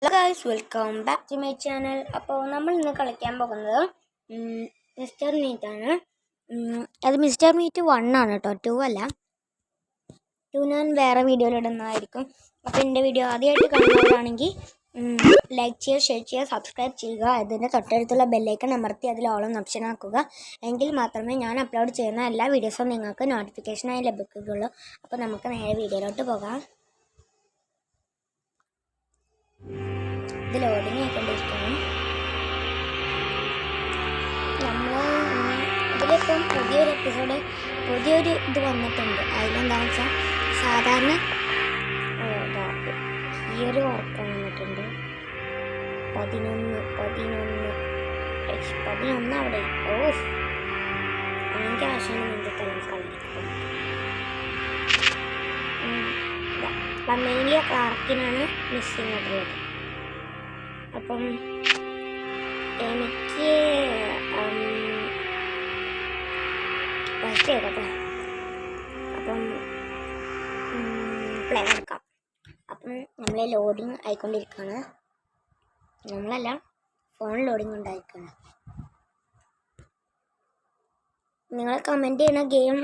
Hello guys, welcome back to my channel. അപ്പോൾ നമ്മൾ ഇന്ന് കളിക്കാൻ പോകുന്നത് മിസ്റ്റർ മീറ്റ് ആണ്. അത് മിസ്റ്റർ മീറ്റ് 1 ആണ് കേട്ടോ, 2 അല്ല. 2 ഞാൻ വേറെ വീഡിയോയിൽ ഇടുന്നതായിരിക്കും. അപ്പോൾ എൻ്റെ വീഡിയോ ആദ്യമായിട്ട് കാണുന്നവരാണെങ്കിൽ ലൈക്ക് ചെയ്യുക, ഷെയർ ചെയ്യുക, സബ്സ്ക്രൈബ് ചെയ്യുക. അതിൻ്റെ തൊട്ടടുത്തുള്ള ബെല്ലൈക്കൺ അമർത്തി അതിൽ ഓൾ എന്ന ഓപ്ഷൻ ആക്കുക. എങ്കിൽ മാത്രമേ ഞാൻ അപ്ലോഡ് ചെയ്യുന്ന എല്ലാ വീഡിയോസും നിങ്ങൾക്ക് നോട്ടിഫിക്കേഷനായി ലഭിക്കുകയുള്ളൂ. അപ്പോൾ നമുക്ക് നേരെ വീഡിയോയിലോട്ട് പോകാം. ഇത് ലോഡിങ് ആയിക്കൊണ്ടിരിക്കണം. ഇതിലിപ്പം പുതിയൊരു ഇത് വന്നിട്ടുണ്ട്. അതിലെന്താണെന്ന് വെച്ചാൽ സാധാരണ ഈ ഒരു വർക്ക് വന്നിട്ടുണ്ട്. 11 അവിടെ. എനിക്ക് ആവശ്യമാണ് നിന്റെ കളിക്കും. മെയിൻലി ക്ലാർക്കിനാണ് മിസ്സിങ് ആയിട്ടുള്ളത്. അപ്പം എനിക്ക് ഫസ്റ്റ് ചെയ്തോ. അപ്പം പ്ലേ എടുക്കാം. അപ്പം നമ്മൾ ലോഡിങ് ആയിക്കൊണ്ടിരിക്കുകയാണ്. നമ്മളല്ല, ഫോൺ ലോഡിങ് ഉണ്ടായിരിക്കുകയാണ്. നിങ്ങൾ കമൻറ്റ് ചെയ്യുന്ന ഗെയിം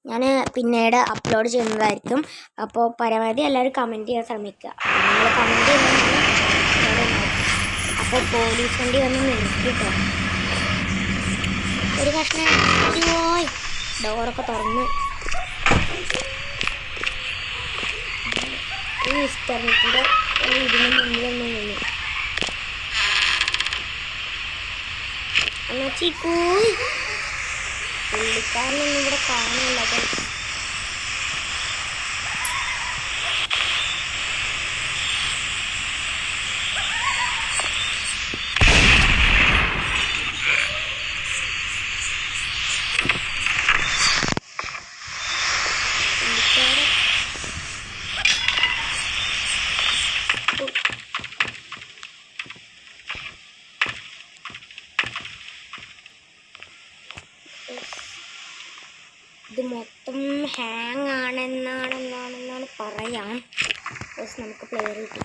ഞാൻ പിന്നീട് അപ്ലോഡ് ചെയ്യുന്നതായിരിക്കും. അപ്പോൾ പരമാവധി എല്ലാവരും കമൻറ്റ് ചെയ്യാൻ ശ്രമിക്കുക. നിങ്ങൾ കമൻറ്റ് ചെയ്യുന്ന അപ്പോൾ പോലീസ് വണ്ടി വന്ന് നിർത്തിട്ടോ. ഒരു കഷ്ണം പോയി ഡോറൊക്കെ തുറന്ന് ഈ മിസ്റ്റർ മീറ്റിൻ്റെ ഇതിന് മുന്നിലൊന്നും നിന്നു. എന്നാ പോയി പുള്ളിക്കാരനൊന്നും ഇവിടെ കാണില്ല. ഇത് മൊത്തം ഹാങ് ആണെന്നാണ് പറയാം. നമുക്ക് പ്ലെയർ കിട്ടി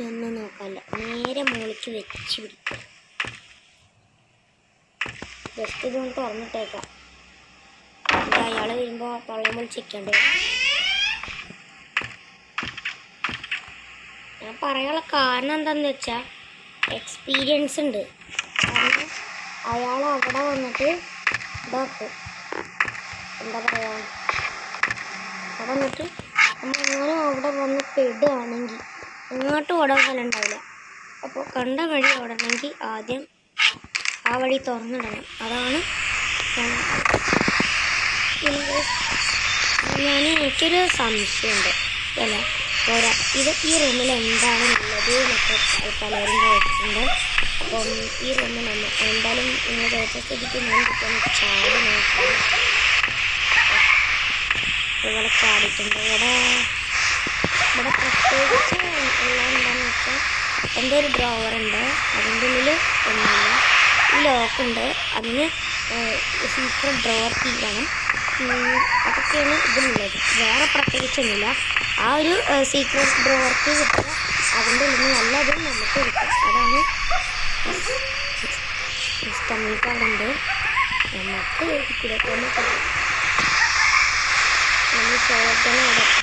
ഒന്നും നോക്കാമല്ല, നേരെ മുകളിലേക്ക് വെച്ച് പിടിക്കുക. ജസ്റ്റ് ഇതൊന്ന് തുറന്നിട്ടേക്കാം. അയാൾ വരുമ്പോൾ തൊള്ളം വിളിച്ചിരിക്കേണ്ടത്. ഞാൻ പറയാനുള്ള കാരണം എന്താണെന്ന് വെച്ചാൽ എക്സ്പീരിയൻസ് ഉണ്ട്. കാരണം അയാൾ അവിടെ വന്നിട്ട് ഇതാക്കും, എന്താ പറയുക, അവിടെ വന്നിട്ട് നമ്മളെങ്ങാനും അവിടെ വന്ന് പെടുകയാണെങ്കിൽ ഇങ്ങോട്ടും ഓടാൻ സ്ഥലം ഉണ്ടാവില്ല. അപ്പോൾ കണ്ട വഴി ഓടണമെങ്കിൽ ആദ്യം ആ വഴി തുറന്നിടണം. അതാണ് എനിക്കൊരു സംശയമുണ്ട്. അല്ല പോരാ, ഈ റൂമിൽ എന്താണെന്നുള്ളത് എന്നൊക്കെ പലരും ചോദിച്ചിട്ടുണ്ട്. അപ്പം ഈ റൂമിൽ എന്തായാലും നിങ്ങൾ ചോദിച്ച സ്ഥിതിക്ക് ഞാൻ കിട്ടുന്ന ചാടി നോക്കാം. ഇവിടെ ചാടിയിട്ടുണ്ട്. ഇവിടെ പ്രത്യേകിച്ച് എല്ലാം എന്താണെന്ന് വെച്ചാൽ എൻ്റെ ഒരു ഡ്രോവറുണ്ട്, അതിൻ്റെ ഉള്ളിൽ ഒന്നുമില്ല. ഈ ലോക്കുണ്ട്, അതിന് സീക്രട്ട് ഡ്രോവർ കീ വേണം. അതൊക്കെയാണ് ഇതിനുള്ളത്. വേറെ പ്രത്യേകിച്ചൊന്നുമില്ല. ആ ഒരു സീക്രട്ട് ഡ്രോവർ കീ കിട്ടുക, അതിൻ്റെ ഉള്ളിൽ നല്ലതും നമുക്ക് കിട്ടും. അതാണ് ഇഷ്ടമൊക്കെ അവിടെ ഉണ്ട്. നമുക്ക് കൂടെ തന്നെ നമ്മൾ ഷോർട്ടനെ അവിടെ ഉണ്ട്.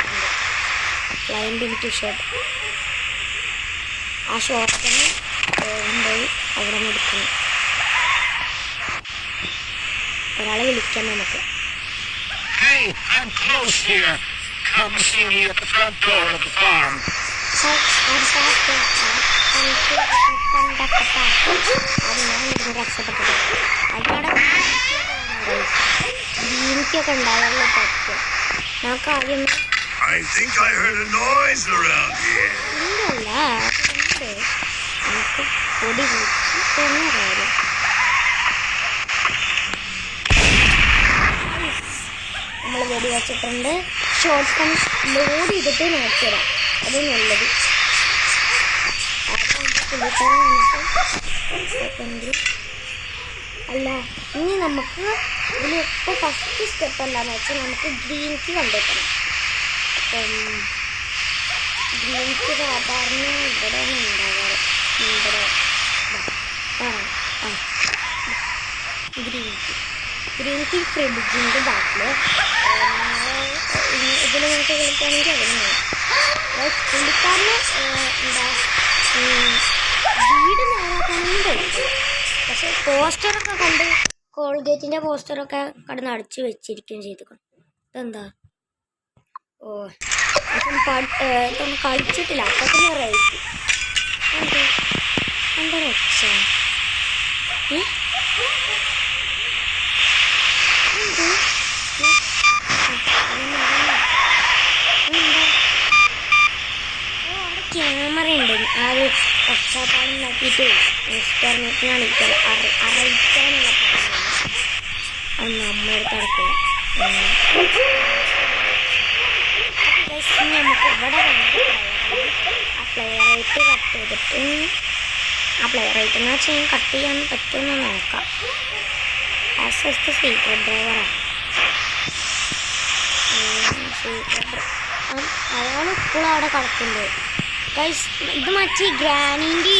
Climbing to shot. ആ ഷോർട്ടനെ പോയി അവിടെ നിന്ന് എടുക്കണം. ഒരാളെ വിളിക്കാം നമുക്ക്. Hey, I'm close here. Come see me at the front door of the farm. എനിക്കൊക്കെ ഉണ്ടാവുള്ള പറ്റും. നമുക്ക് ആദ്യം I think I heard a noise around here. ഇല്ലല്ല, നമുക്ക് പൊടി തന്നെ കാര്യം. നമ്മൾ വെടി വെച്ചിട്ടുണ്ട്. ഷോർട്ട് കൺ ലോഡ് ചെയ്തിട്ട് നോക്കിയതാണ്, അത് നല്ലത്. പുള്ളിക്കാരൻ വന്നിട്ട് അല്ല, ഇനി നമുക്ക് ഇതിൽ ഇപ്പോൾ ഫസ്റ്റ് സ്റ്റെപ്പ് എന്താണെന്ന് വെച്ചാൽ നമുക്ക് ഗ്രീൻ കീ കണ്ടെത്തണം. അപ്പം ഗ്രീൻ ടീ സാധാരണ ഇവിടെയാണ് ഉണ്ടാകാറ്. ഇവിടെ ഗ്രീൻ ടീ ഫ്രിഡ്ജിൻ്റെ ബാക്കിൽ ഇതിൽ നമുക്ക് കളിക്കുകയാണെങ്കിൽ അതിന് പുള്ളിക്കാരന് എന്താ വീട് നേരാക്കാനൊന്നും കഴിച്ചു. പക്ഷെ പോസ്റ്ററൊക്കെ കണ്ട് കോൾഗേറ്റിൻ്റെ പോസ്റ്ററൊക്കെ കടന്ന് അടിച്ച് വെച്ചിരിക്കുകയും ചെയ്തു. ഇതെന്താ ഇതൊന്നും കളിച്ചിട്ടില്ല. അപ്പത്തിന് റേറ്റ് എന്താ രക്ഷ ക്യാമറ ഉണ്ട്. അത് ഒച്ചാപ്പാടുണ്ടാക്കിയിട്ട് മിസ്റ്ററിനെ അറിയിക്കാനുള്ള അത് നമ്മളെടുത്ത് അടക്കുക. നമുക്ക് ഇവിടെ ആ പ്ലെയറായിട്ട് കട്ട് ചെയ്തിട്ട് ആ പ്ലെയറായിട്ട് എന്ന് വെച്ചാൽ കട്ട് ചെയ്യാൻ പറ്റുമെന്ന് നോക്കാം. ആസ് എസ് ദ സീക്രട്ട് ഡ്രൈവറാണ്. അയാൾ ഇപ്പോഴും അവിടെ കിടക്കുന്നുണ്ട്. ഗൈസ് ഇത് മറ്റേ ഗ്രാനീൻ്റെ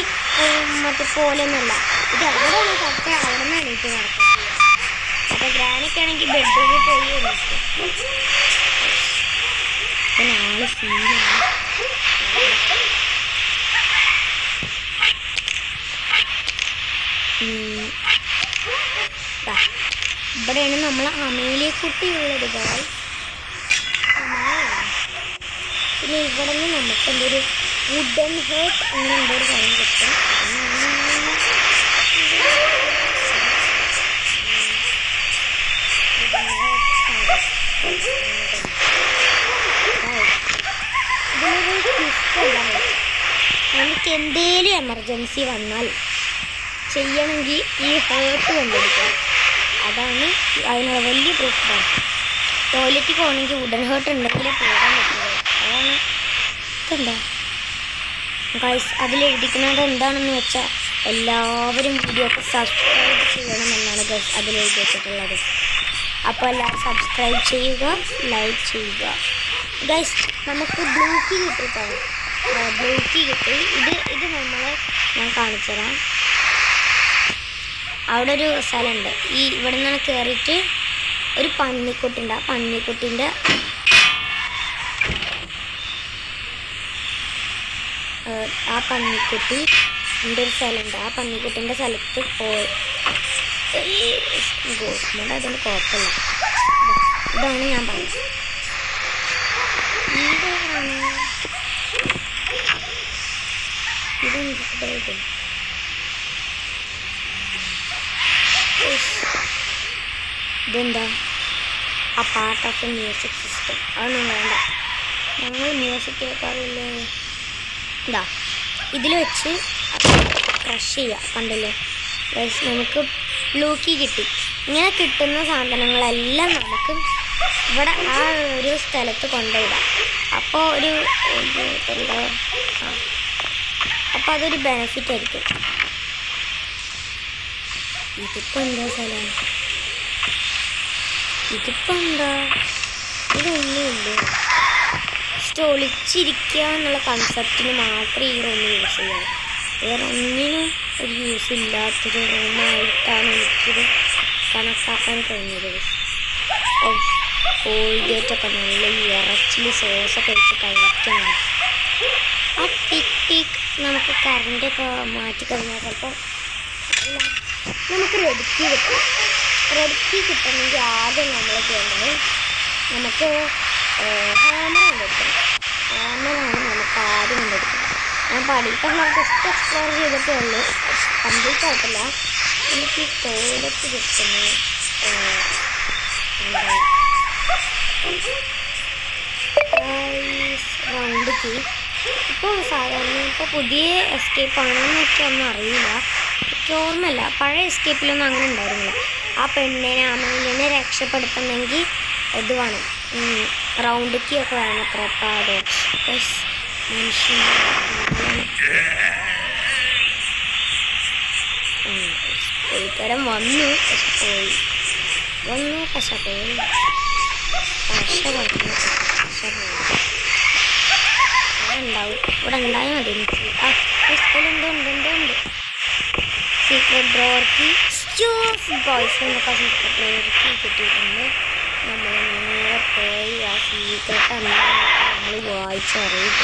മറ്റേ പോലെയൊന്നുമല്ല. ഇത് എവിടെയാണ് കിടക്കുക അവിടെ നിന്ന് എണീറ്റ് നടക്കുക. അപ്പോൾ ഗ്രാനൊക്കെ ആണെങ്കിൽ ബെഡ്റൂമിൽ പോയി എണീക്കും. അപ്പം ആള് ഫീലാണ്. ഇവിടെയാണ് നമ്മൾ അമേലിയക്കുട്ടിയുള്ളത്. ഗൈസ് പിന്നെ ഇവിടെ നിന്ന് നമുക്ക് എന്തൊരു വുഡൻ ഹേർട്ട് അങ്ങനെ എന്തോ ഒരു കാര്യം കിട്ടും. ഇതിനൊരു ട്വിസ്റ്റ് എന്താണ്, നമുക്ക് എന്തേലും എമർജൻസി വന്നാൽ ചെയ്യണമെങ്കിൽ ഈ ഹേർട്ട് കണ്ടുപിടിക്കണം. അതാണ് അതിനുള്ള വലിയ പ്രശ്നം. ടോയ്ലറ്റിൽ പോകണമെങ്കിൽ വുഡൻ ഹേർട്ട് ഉണ്ടെങ്കിലേ പോകാൻ പറ്റുള്ളൂ. അതാണ് ഇതെന്താ ഗൈസ് അതിലെഴുതിക്കുന്നത് എന്താണെന്ന് വെച്ചാൽ എല്ലാവരും വീഡിയോക്ക് സബ്സ്ക്രൈബ് ചെയ്യണമെന്നാണ് ഗൈസ് അതിലെഴുതി വെച്ചിട്ടുള്ളത്. അപ്പോൾ എല്ലാവരും സബ്സ്ക്രൈബ് ചെയ്യുക, ലൈക്ക് ചെയ്യുക. ഗൈസ് നമുക്ക് ബ്ലൂ കീ കിട്ടിയിട്ടാണ്. ബ്ലൂ കീ കിട്ടി. ഇത് ഞാൻ കാണിച്ചു തരാം. അവിടെ ഒരു സ്ഥലമുണ്ട്. ഇവിടെ നിന്നാണ് കയറിയിട്ട് ഒരു പന്നിക്കുട്ടുണ്ട്. ആ പന്നിക്കുട്ടിൻ്റെ ഒരു സ്ഥലമുണ്ട്. ആ പന്നിക്കുട്ടിൻ്റെ സ്ഥലത്ത് പോയി ഗോസ്മോഡ് അതുകൊണ്ട് കുഴപ്പമില്ല. ഇതാണ് ഞാൻ പറഞ്ഞത്. ഇതെന്താ ആ part of A music system. അതൊന്നും വേണ്ട, ഞങ്ങൾ മ്യൂസിക് കേൾക്കാറില്ലേ. ഇതാ ഇതിൽ വെച്ച് ക്രഷ് ചെയ്യുക. കണ്ടില്ലേ ഗൈസ്, നമുക്ക് ബ്ലൂ കീ കിട്ടി. ഇങ്ങനെ കിട്ടുന്ന സാധനങ്ങളെല്ലാം നമുക്ക് ഇവിടെ ആ ഒരു സ്ഥലത്ത് കൊണ്ടുപോയിടാം. അപ്പോൾ അപ്പോൾ അതൊരു ബെനിഫിറ്റ് ആയിരിക്കും. ഇതിപ്പോൾ എന്താ സ്ഥലം? ഇതിപ്പോൾ എന്താ? ഇതൊന്നുമില്ല. ജസ്റ്റ് ഒളിച്ചിരിക്കുക എന്നുള്ള കൺസെപ്റ്റിന് മാത്രമേ ഈ റൂം യൂസ് ചെയ്യാം. വേറെ ഒന്നിനും ഒരു യൂസ് ഇല്ലാത്തൊരു റൂമായിട്ടാണ് എനിക്കിത് കണക്കാക്കാൻ കഴിഞ്ഞത്. കോൾഗേറ്റൊക്കെ നല്ല ഇറച്ചിൽ സോസൊക്കെ വെച്ച് കഴിക്കണം. ആ ടിക് ടിക് നമുക്ക് കറണ്ടൊക്കെ മാറ്റിക്കഴിഞ്ഞാൽ ചിലപ്പോൾ നമുക്ക് റെഡിക്ക് കിട്ടും. റെഡിക്ക് കിട്ടണമെങ്കിൽ ആദ്യം നമ്മൾ ചെയ്യേണ്ടത് നമുക്ക് ഹാമർ കണ്ടെടുക്കണം. ഹാമറാണ് നമുക്ക് ആദ്യം കണ്ടെടുക്കുന്നത്. ഞാൻ പഠിക്കാൻ ജസ്റ്റ് എക്സ്പ്ലോർ ചെയ്തിട്ടേ ഉള്ളൂ, കംപ്ലീറ്റ് ആയിട്ടില്ല. എനിക്ക് ഈ ടോയ്ലറ്റ് ജസ്റ്റ് റൗണ്ടിക്ക് ഇപ്പോൾ സാധാരണ ഇപ്പോൾ പുതിയ എസ്കേപ്പ് ആണെന്നൊക്കെ ഒന്നും അറിയില്ല, എനിക്ക് ഓർമ്മയില്ല. പഴയ എസ്കേപ്പിലൊന്നും അങ്ങനെ ഉണ്ടായിരുന്നില്ല. ആ പെണ്ണിനെ അമേലിനെ രക്ഷപ്പെടുത്തണമെങ്കിൽ ഇത് വേണം, റൗണ്ട് കീ ഒക്കെ വേണം. അത്ര പാടോ മനുഷ്യൻ പോയിത്തരം വന്നു പോയി പക്ഷെ പോയി ഉണ്ടാവും. ഇവിടെ ഉണ്ടായാൽ മതി എനിക്ക്. ആ എന്തോ ഉണ്ട് സീക്രട്ട് ഡ്രോവർ കീ. ഗോയ്സ് നമുക്ക് ആ സീക്രട്ട് ഡ്രോവർ കീ കിട്ടിയിട്ടുണ്ട്. നമ്മൾ നേരെ പോയി ആ സീക്രട്ട് നമ്മൾ വായിച്ചറിയില്ല.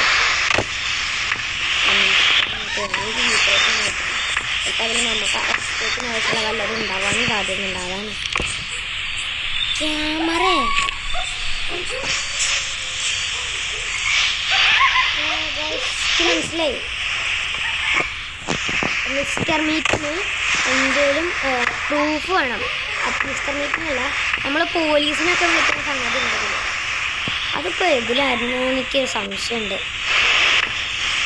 ചിലപ്പോൾ അതിൽ നമുക്ക് എക്സ്പേർട്ടിന് ആവശ്യമുള്ള വല്ലതും ഉണ്ടാവാനും സാധ്യതയുണ്ട്. അതാണ് ക്യാമറ. മനസ്സിലായി. മിസ്റ്റർ മീറ്റിന് എന്തെങ്കിലും പ്രൂഫ് വേണം. മിസ്റ്റർ മീറ്റിനല്ല, നമ്മൾ പോലീസിനൊക്കെ വിളിക്കുന്ന സംഗതി ഉണ്ടല്ലോ. അതിപ്പോൾ എതിലായിരുന്നു എനിക്ക് സംശയമുണ്ട്.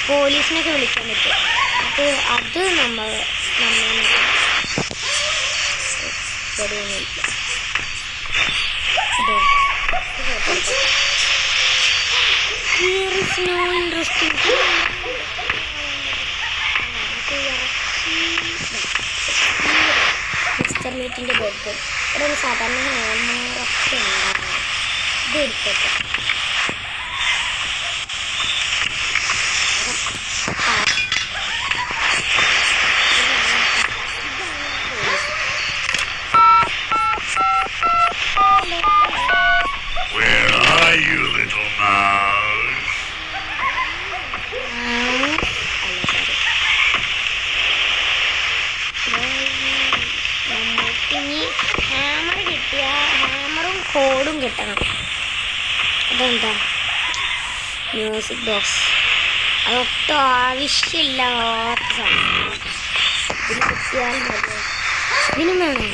പോലീസിനൊക്കെ വിളിക്കാൻ പറ്റും. അത് നമ്മൾ മിസ്റ്റർ മീറ്റിൻ്റെ ബെഡ്. ഇവിടെ ഒരു സാധാരണ ഹാമറൊക്കെ ഉണ്ടാകും. ഇത് എടുത്തിട്ട് Where are you, little mouse? നമുക്കിനി ഹാമർ കിട്ടിയ ഹാമറും കോഡും കിട്ടണം. അതെന്താ മ്യൂസിക് ബോക്സ്. അതൊട്ടും ആവശ്യമില്ലാത്ത സാധനം. ഇത് കിട്ടിയാൽ മതി. ഇതിനും വേണം.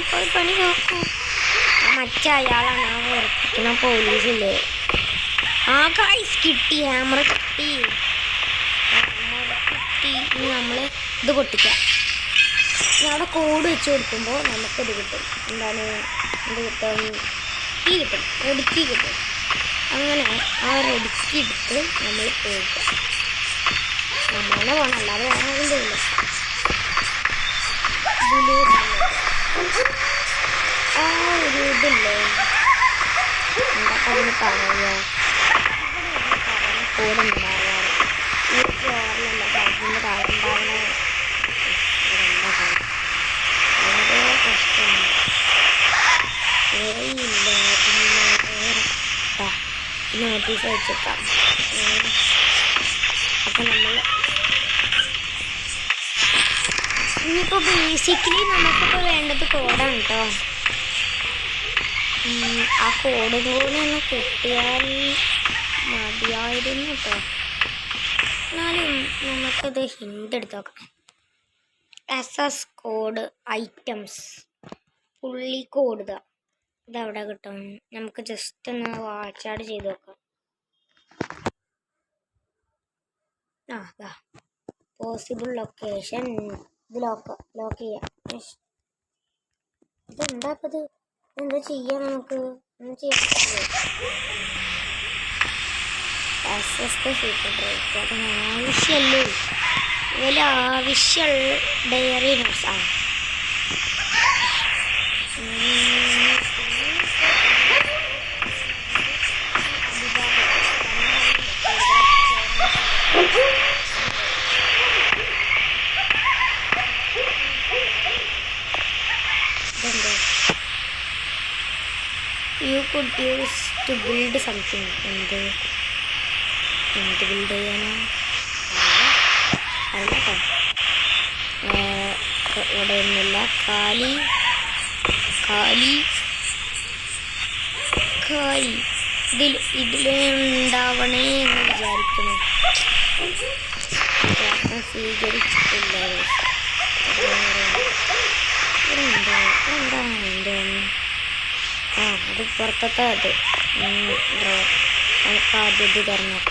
പോയി പണി നോക്കൂ. മറ്റേ അയാളാണ് ആ ഉറപ്പിക്കുന്ന പോലീസില്ലേ. ആ ഗൈസ് കിട്ടി, ഹാമർ കിട്ടി. ഇനി നമ്മൾ ഇത് പൊട്ടിക്കാം. ഇനി അവിടെ കോഡ് വെച്ച് കൊടുക്കുമ്പോൾ നമുക്കിത് കിട്ടും. എന്താണ് ഇത് കിട്ടും? കീ കിട്ടും, റെഡ് കീ കിട്ടും. അങ്ങനെ ആ റെഡ് കീ എടുത്ത് നമ്മൾ പോകാം. നമ്മളെ പോകണം, അല്ലാതെ വേറെ ആരും ചെയ്യില്ല. ആ ഒരു ഇതില്ലേ, എന്താ അതിന് പറയുക, കോടുണ്ടാകാറ് ഈ ഫ്ലോറിലല്ല, ബാഗിൻ്റെ താഴെണ്ടാകുന്ന വളരെ കഷ്ടമാണ്. വേറെയില്ല. നോട്ടീസ് വെച്ചേക്കാം. അപ്പം നമ്മൾ ഇനിയിപ്പോൾ ബേസിക്കലി നമുക്കിപ്പോൾ വേണ്ടത് കോഡാണ് കേട്ടോ. ആ കോഡും കൂടി ഒന്ന് കിട്ടിയാൽ മതിയായിരുന്നു കേട്ടോ. എന്നാലും നമുക്കത് ഹിൻ്റ് എടുത്ത് നോക്കാം. SS കോഡ് ഐറ്റംസ് പുള്ളി കോഡ് ഇതവിടെ കിട്ടും. നമുക്ക് ജസ്റ്റ് ഒന്ന് വാച്ച് ചെയ്ത് നോക്കാം. അതാ പോസിബിൾ ലൊക്കേഷൻ. ഇത് ലോക്ക് ചെയ്യാം. ഇതെന്താ ഇപ്പം ഇത്? എന്താ ചെയ്യാം? നമുക്ക് ഒന്നും ചെയ്യാൻ പറ്റില്ല. അതിന് ആവശ്യമല്ലേ, ഇതിൽ ആവശ്യമുള്ള ഡയറി നോട്ട്സ് ആണ്. You could use to build something. എന്ത് ബിൽഡ് ചെയ്യാനാ? അല്ല കേട്ടോ, ഇവിടെ ഒന്നുമില്ല. കാലി ഇതിലുണ്ടാവണേ എന്ന് വിചാരിക്കുന്നു. സ്വീകരിച്ചിട്ടില്ല. എന്താ എൻ്റെ അത് പുറത്തത്തെ അത് നമുക്ക് ആദ്യം ഇത് തരണം.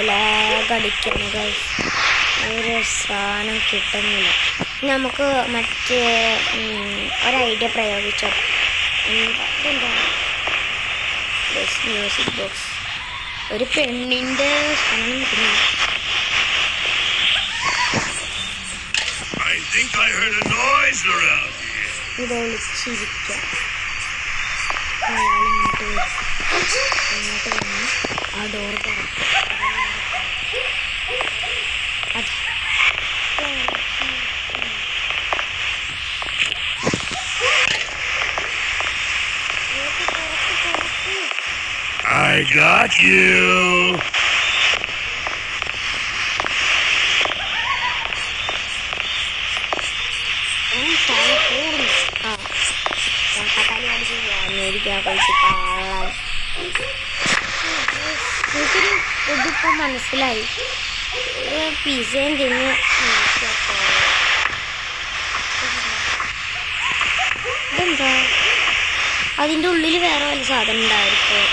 ലാഗ് അടിക്കുന്നു ഗൈസ്. ഒരു സാധനം കിട്ടുന്നില്ല. നമുക്ക് മറ്റേ ഒരു ഐഡിയ പ്രയോഗിച്ചോ. എന്താ മ്യൂസിക് ബോക്സ്, ഒരു പെണ്ണിൻ്റെ സാധനം കിട്ടുന്നു. ഇത് ഒളിച്ചിരിക്കാം. ഇങ്ങോട്ട് വരും, ഇങ്ങോട്ട് വന്ന് ആ ഡോർ തുറക്കും. അത് I got you. എനിക്കൊരു ഇതിപ്പോൾ മനസ്സിലായി. പിസയും തിന്ന് ഇതെന്താ, അതിൻ്റെ ഉള്ളിൽ വേറെ വല്ല സാധനം ഉണ്ടായിരിക്കും.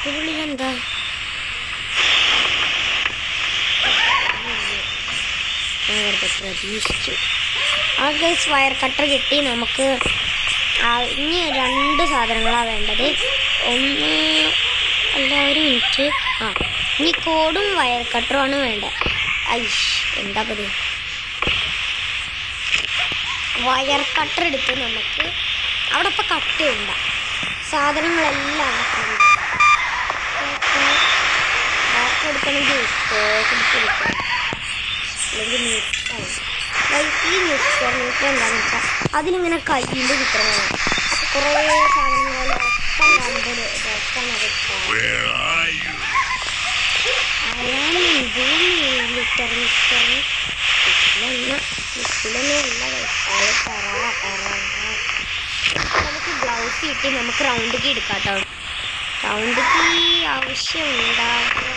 ഇതിൻ്റെ ഉള്ളിലെന്താ? പ്രതീക്ഷിച്ചു. ആ ഗൈസ് വയർ കട്ടർ കിട്ടി. നമുക്ക് ഇനി 2 സാധനങ്ങളാണ് വേണ്ടത്. ഒന്ന് അല്ല, ഒരു മിനിറ്റ്. ഇനി കോഡും വയർ കട്ടറുമാണ് വേണ്ടത്. എന്താ പറയുക, വയർ കട്ടർ എടുത്ത് നമുക്ക് അവിടെ ഇപ്പോൾ കട്ട് ചെയ്യണ്ട, സാധനങ്ങളെല്ലാം എടുക്കണമെങ്കിൽ എടുക്കണം, അല്ലെങ്കിൽ ഈ മിസ്റ്റർ മീറ്റർ എന്താണെന്ന് വെച്ചാൽ അതിലിങ്ങനെ കയ്യിൻ്റെ ചിത്രമാണ്. കുറേ സാധനങ്ങൾ ഒപ്പം കണ്ടൊരു രസമാണ്. നമുക്ക് ഗ്ലൗസ് കിട്ടി, നമുക്ക് റൗണ്ട് കീ എടുക്കാം കേട്ടോ. റൗണ്ട് കീ ആവശ്യമുണ്ടാകും.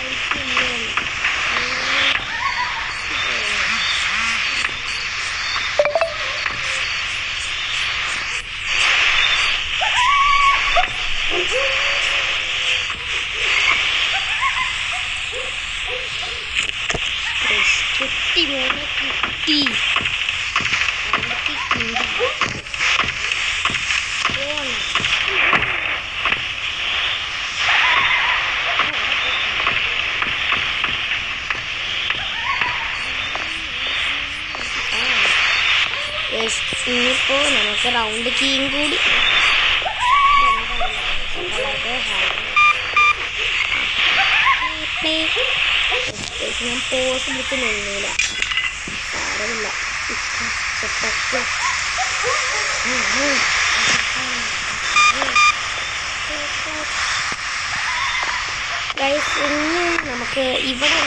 കിട്ടി ഇനിയിപ്പോൾ നമുക്ക് റൗണ്ട് കീയും കൂടി ഞാൻ പോസ് എടുത്ത് നിന്നില്ല, സാരമില്ല. ഗൈസ് ഇനി നമുക്ക് ഇവിടെ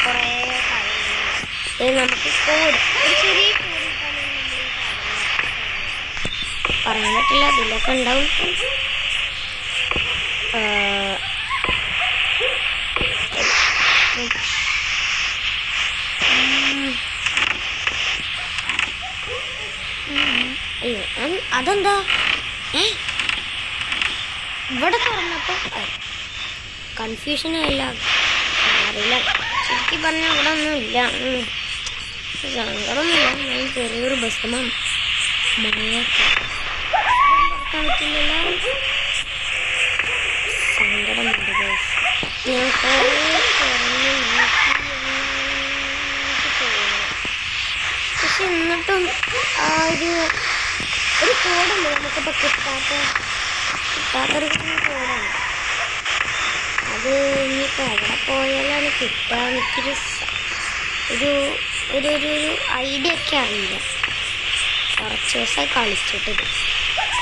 കുറേ കാര്യങ്ങളുണ്ട്. നമുക്ക് കോഡ്, ഒരു ചെറിയ കോഡ് പറയാൻ പറ്റില്ല, ഇതിലൊക്കെ ഉണ്ടാവും. അതെന്താ ഇവിടെ തുറന്നപ്പോൾ കൺഫ്യൂഷനല്ല, അറിയില്ല. ശരിക്കും പറഞ്ഞാൽ ഇവിടെ ഒന്നും ഇല്ല, സങ്കടമൊന്നുമില്ല. ഞാൻ ചെറിയൊരു ബസ്സമാണ് തുറക്കാൻ പറ്റില്ലല്ലോ, സങ്കടമുണ്ട്. ഞാൻ കുറേ തുറന്ന് നോക്കി തോന്നുന്നു. പക്ഷെ എന്നിട്ടും ആ ഒരു കോഡല്ലേ നമുക്കിപ്പോൾ കിട്ടാത്തൊരു കോഡാണ്. അത് ഇനിയിപ്പോൾ എവിടെ പോയാലാണ് കിട്ടുക, എനിക്കൊരു ഒരു ഒരു ഒരു ഐഡിയ ഒക്കെ അറിയില്ല. കുറച്ച് ദിവസമായി കളിച്ചിട്ടത്.